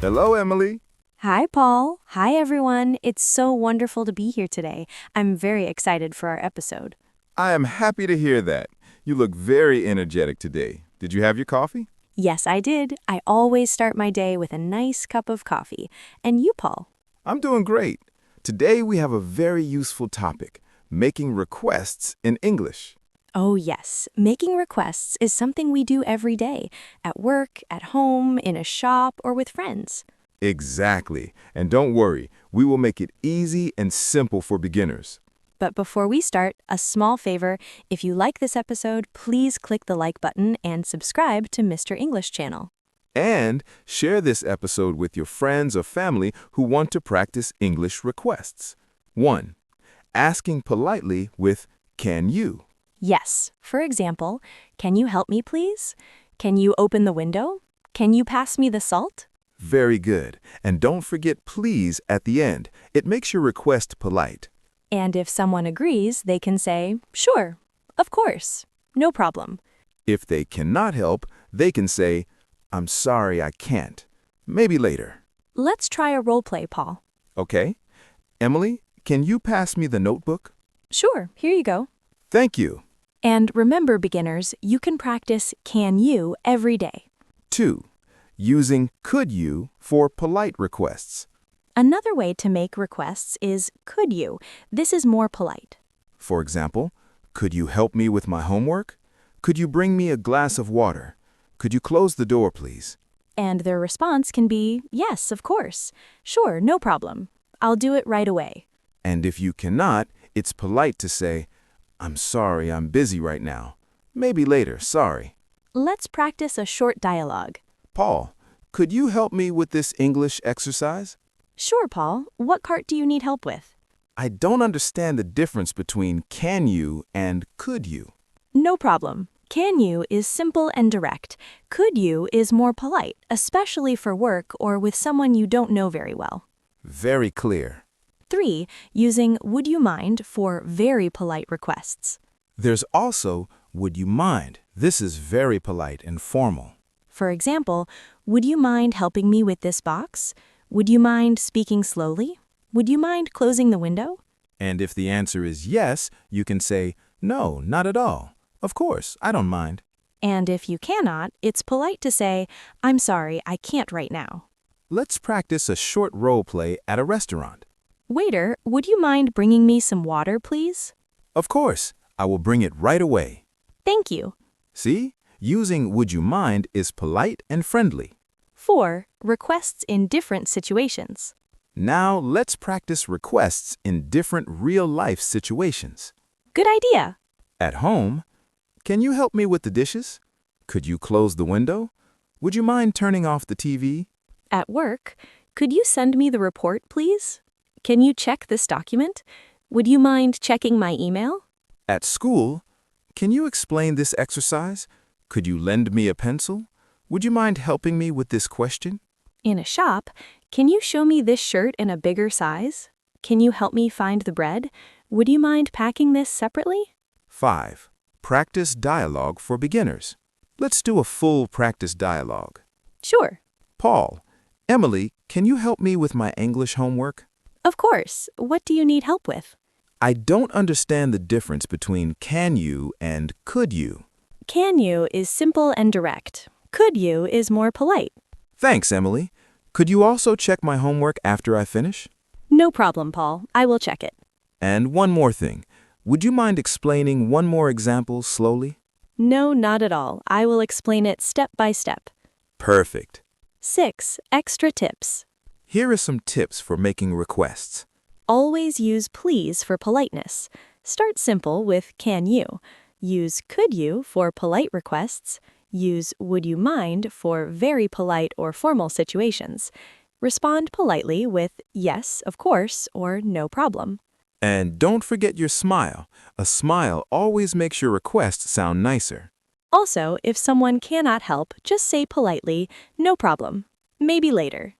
Hello, Emily. Hi, Paul. Hi, everyone. It's so wonderful to be here today. I'm very excited for our episode. I am happy to hear that. You look very energetic today. Did you have your coffee? Yes, I did. I always start my day with a nice cup of coffee. And you, Paul? I'm doing great. Today we have a very useful topic, making requests in English. Oh, yes. Making requests is something we do every day, at work, at home, in a shop, or with friends. Exactly. And don't worry, we will make it easy and simple for beginners. But before we start, a small favor. If you like this episode, please click the like button and subscribe to Mr. English channel. And share this episode with your friends or family who want to practice English requests. 1. Asking politely with "Can you?" Yes. For example, can you help me, please? Can you open the window? Can you pass me the salt? Very good. And don't forget please at the end. It makes your request polite. And if someone agrees, they can say, sure, of course, no problem. If they cannot help, they can say, I'm sorry, I can't. Maybe later. Let's try a role play, Paul. Okay? Emily, can you pass me the notebook? Sure, here you go. Thank you. And remember, beginners, you can practice can you every day. 2. Using could you for polite requests. Another way to make requests is could you. This is more polite. For example, could you help me with my homework? Could you bring me a glass of water? Could you close the door, please? And their response can be, yes, of course. Sure, no problem. I'll do it right away. And if you cannot, it's polite to say, I'm sorry, I'm busy right now. Maybe later, sorry. Let's practice a short dialogue. Paul, could you help me with this English exercise? Sure, Paul. What part do you need help with? I don't understand the difference between can you and could you. No problem. Can you is simple and direct. Could you is more polite, especially for work or with someone you don't know very well. Very clear. 3. Using would you mind for very polite requests. There's also would you mind. This is very polite and formal. For example, would you mind helping me with this box? Would you mind speaking slowly? Would you mind closing the window? And if the answer is yes, you can say, no, not at all. Of course, I don't mind. And if you cannot, it's polite to say, I'm sorry, I can't right now. Let's practice a short role play at a restaurant. Waiter, would you mind bringing me some water, please? Of course, I will bring it right away. Thank you. See? Using would you mind is polite and friendly. 4. Requests in different situations. Now let's practice requests in different real-life situations. Good idea. At home, can you help me with the dishes? Could you close the window? Would you mind turning off the TV? At work, could you send me the report, please? Can you check this document? Would you mind checking my email? At school, can you explain this exercise? Could you lend me a pencil? Would you mind helping me with this question? In a shop, can you show me this shirt in a bigger size? Can you help me find the bread? Would you mind packing this separately? 5. Practice dialogue for beginners. Let's do a full practice dialogue. Sure. Paul, Emily, can you help me with my English homework? Of course. What do you need help with? I don't understand the difference between can you and could you. Can you is simple and direct. Could you is more polite. Thanks, Emily. Could you also check my homework after I finish? No problem, Paul. I will check it. And one more thing. Would you mind explaining one more example slowly? No, not at all. I will explain it step by step. Perfect. 6. Extra tips. Here are some tips for making requests. Always use please for politeness. Start simple with can you. Use could you for polite requests. Use would you mind for very polite or formal situations. Respond politely with yes, of course, or no problem. And don't forget your smile. A smile always makes your request sound nicer. Also, if someone cannot help, just say politely, no problem. Maybe later.